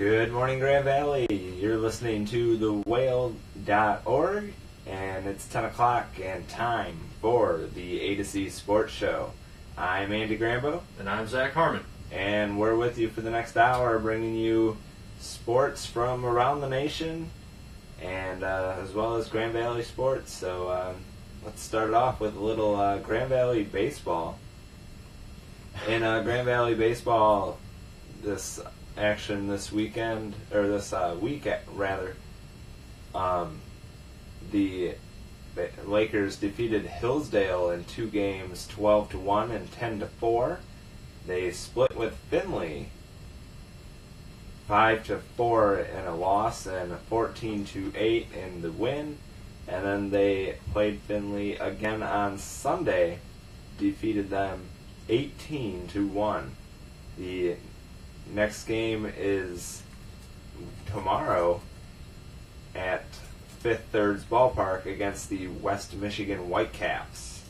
Good morning, Grand Valley. You're listening to thewhale.org, and it's 10 o'clock and time for the A to C Sports Show. I'm Andy Grambo. And I'm Zach Harmon. And we're with you for the next hour, bringing you sports from around the nation, and as well as Grand Valley sports. So let's start it off with a little Grand Valley baseball. In Grand Valley baseball, this action this weekend, or this week rather, the Lakers defeated Hillsdale in 2 games, 12-1 and 10-4. They split with Findlay 5-4 in a loss and 14-8 in the win. And then they played Findlay again on Sunday, defeated them 18-1. The next game is tomorrow at Fifth Third's Ballpark against the West Michigan Whitecaps.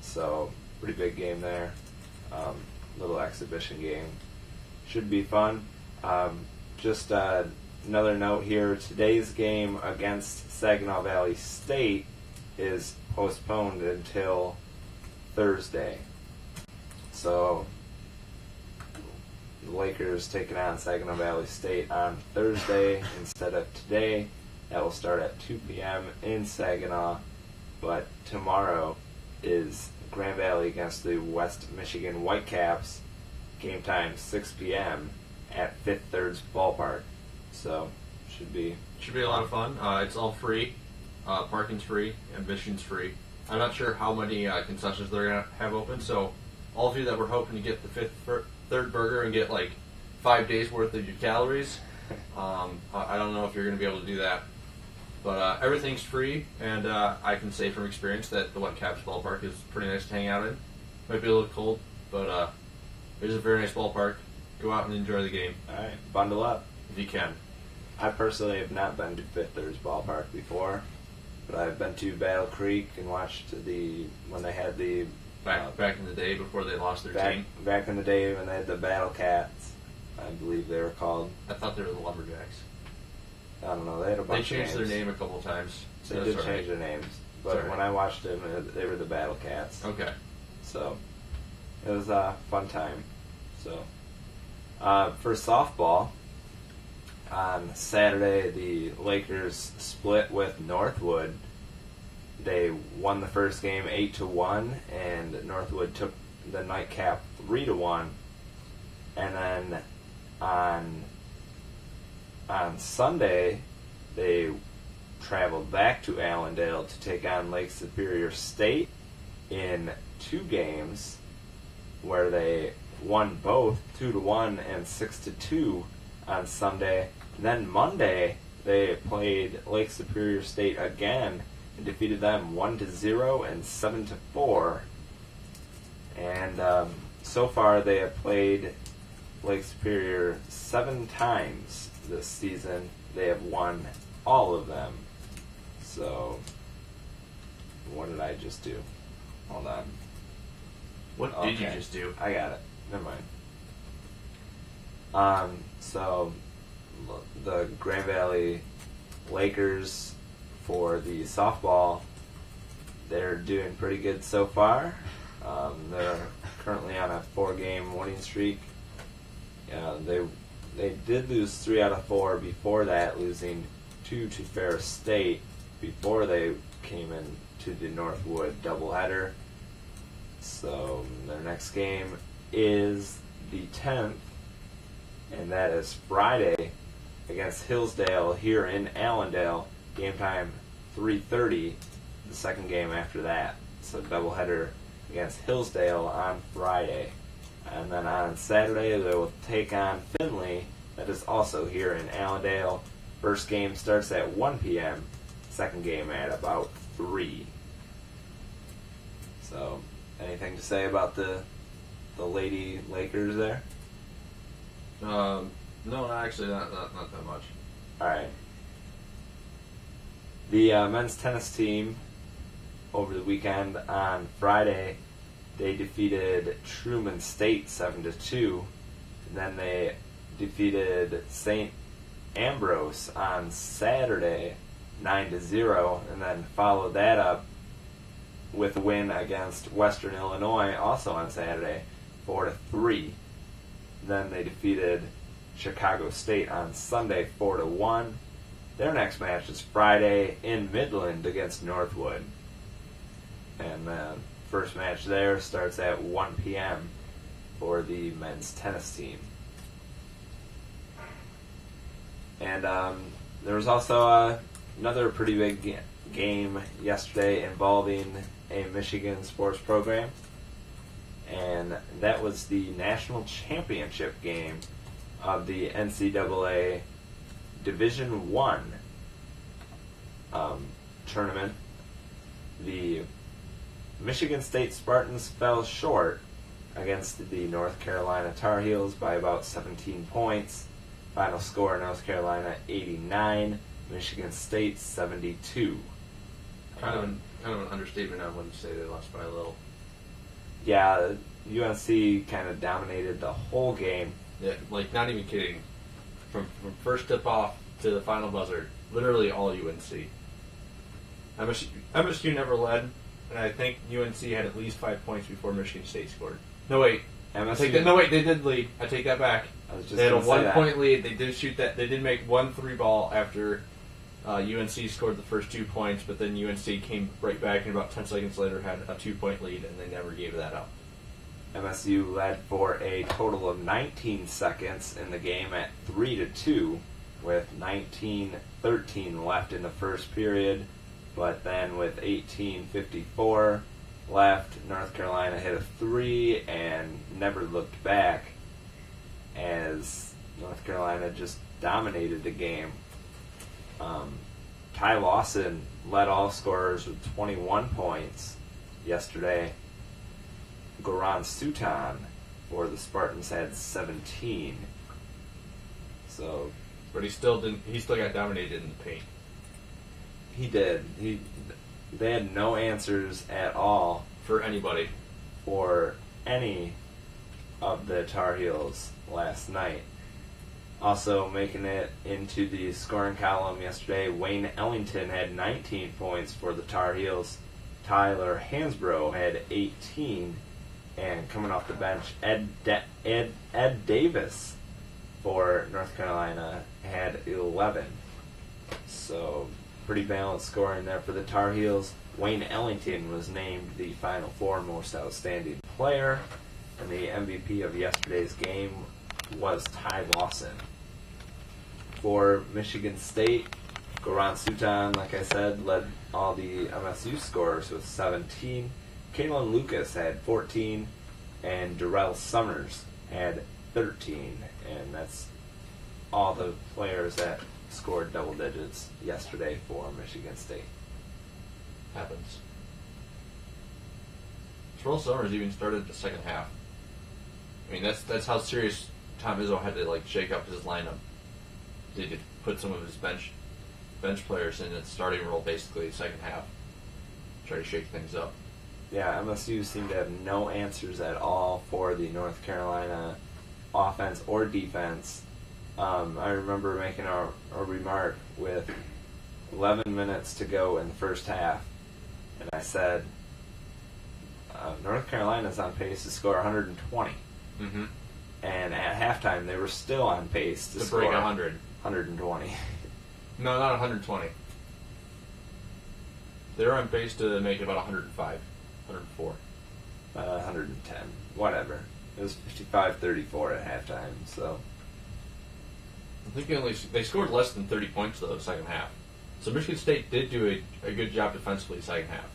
So, pretty big game there. Little exhibition game. Should be fun. Just another note here. Today's game against Saginaw Valley State is postponed until Thursday. So, the Lakers taking on Saginaw Valley State on Thursday instead of today. That will start at 2 p.m. in Saginaw. But tomorrow is Grand Valley against the West Michigan Whitecaps. Game time 6 p.m. at Fifth Third's Ballpark. So, should be a lot of fun. It's all free. Parking's free. Admission's free. I'm not sure how many concessions they're going to have open, so all of you that were hoping to get the Fifth Third burger and get like 5 days worth of your calories, I don't know if you're going to be able to do that. But everything's free, and I can say from experience that the Whitecaps ballpark is pretty nice to hang out in. Might be a little cold, but it is a very nice ballpark. Go out and enjoy the game. all right. Bundle up if you can. I personally have not been to Fifth Third's Ballpark before, but I've been to Battle Creek and watched when they had the Back in the day before they lost their team. Back in the day when they had the Battle Cats, I believe they were called. I thought they were the Lumberjacks. I don't know. They had a bunch. They changed of their names. name a couple times. They So did that's all change right. their names, but Sorry. when I watched them, they were the Battle Cats. Okay. So it was a fun time. So for softball, on Saturday the Lakers split with Northwood. They won the first game 8-1, and Northwood took the nightcap 3-1. And then on Sunday, they traveled back to Allendale to take on Lake Superior State in 2 games, where they won both 2-1 and 6-2 on Sunday. And then Monday, they played Lake Superior State again and defeated them 1-0 and 7-4. And so far, they have played Lake Superior 7 times this season. They have won all of them. So, what did I just do? Hold on. What did you just do? I got it. Never mind. So, the Grand Valley Lakers for the softball, they're doing pretty good so far. They're currently on a 4-game winning streak. They did lose 3 out of 4 before that, losing 2 to Ferris State before they came in to the Northwood doubleheader. So their next game is the 10th, and that is Friday against Hillsdale here in Allendale. Game time 3:30. The second game after that. So doubleheader against Hillsdale on Friday. And then on Saturday, they will take on Findlay. That is also here in Allendale. First game starts at 1 p.m. Second game at about 3. So, anything to say about the Lady Lakers there? No, actually, not that much. All right. The men's tennis team over the weekend on Friday, they defeated Truman State 7-2. And then they defeated St. Ambrose on Saturday, 9-0, and then followed that up with a win against Western Illinois, also on Saturday, 4-3. Then they defeated Chicago State on Sunday, 4-1. Their next match is Friday in Midland against Northwood. And the first match there starts at 1 p.m. for the men's tennis team. And there was also another pretty big game yesterday involving a Michigan sports program. And that was the national championship game of the NCAA Division I tournament. The Michigan State Spartans fell short against the North Carolina Tar Heels by about 17 points. Final score, North Carolina 89, Michigan State 72. Kind of an understatement. I wouldn't say they lost by a little. Yeah, UNC kind of dominated the whole game. Yeah, like not even kidding. From first tip off to the final buzzer, literally all UNC. MSU never led, and I think UNC had at least 5 points before Michigan State scored. No wait, they did lead. I take that back. They had a 1 point lead. They did shoot that. They did make 1 3-ball after UNC scored the first 2 points, but then UNC came right back and about 10 seconds later had a 2-point lead, and they never gave that up. MSU led for a total of 19 seconds in the game at 3-2, with 19:13 left in the first period. But then with 18:54 left, North Carolina hit a 3 and never looked back, as North Carolina just dominated the game. Ty Lawson led all scorers with 21 points yesterday. Goran Sutan for the Spartans had 17. So, but he still didn't. He still got dominated in the paint. He did. They had no answers at all for anybody, for any of the Tar Heels last night. Also making it into the scoring column yesterday, Wayne Ellington had 19 points for the Tar Heels. Tyler Hansbrough had 18. And coming off the bench, Ed Davis for North Carolina had 11. So pretty balanced scoring there for the Tar Heels. Wayne Ellington was named the Final Four Most Outstanding Player, and the MVP of yesterday's game was Ty Lawson. For Michigan State, Goran Sutan, like I said, led all the MSU scorers with 17. Kalen Lucas had 14, and Darrell Summers had 13, and that's all the players that scored double digits yesterday for Michigan State. Happens. Darrell Summers even started the second half. I mean, that's how serious Tom Izzo had to shake up his lineup. They did put some of his bench players in the starting role basically the second half. Try to shake things up. Yeah, MSU seemed to have no answers at all for the North Carolina offense or defense. I remember making a remark with 11 minutes to go in the first half, and I said, North Carolina's on pace to score 120. Mm-hmm. And at halftime, they were still on pace to score break 100. 120. No, not 120. They were on pace to make it about 105, 104. 110, whatever. It was 55-34 at halftime, so. I think they scored less than 30 points, though, the second half. So Michigan State did do a good job defensively second half.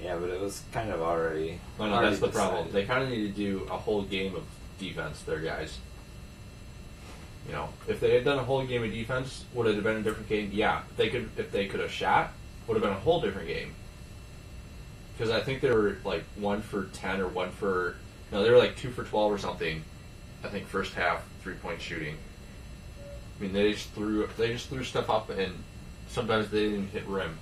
Yeah, but it was kind of already. No, that's the problem. They kind of need to do a whole game of defense, their guys. You know, if they had done a whole game of defense, would it have been a different game? Yeah. If they could have shot, would have been a whole different game. Because I think they were 1 for 10 or 1 for. No, they were 2 for 12 or something. I think first half 3-point shooting. I mean, they just threw stuff up, and sometimes they didn't hit rim.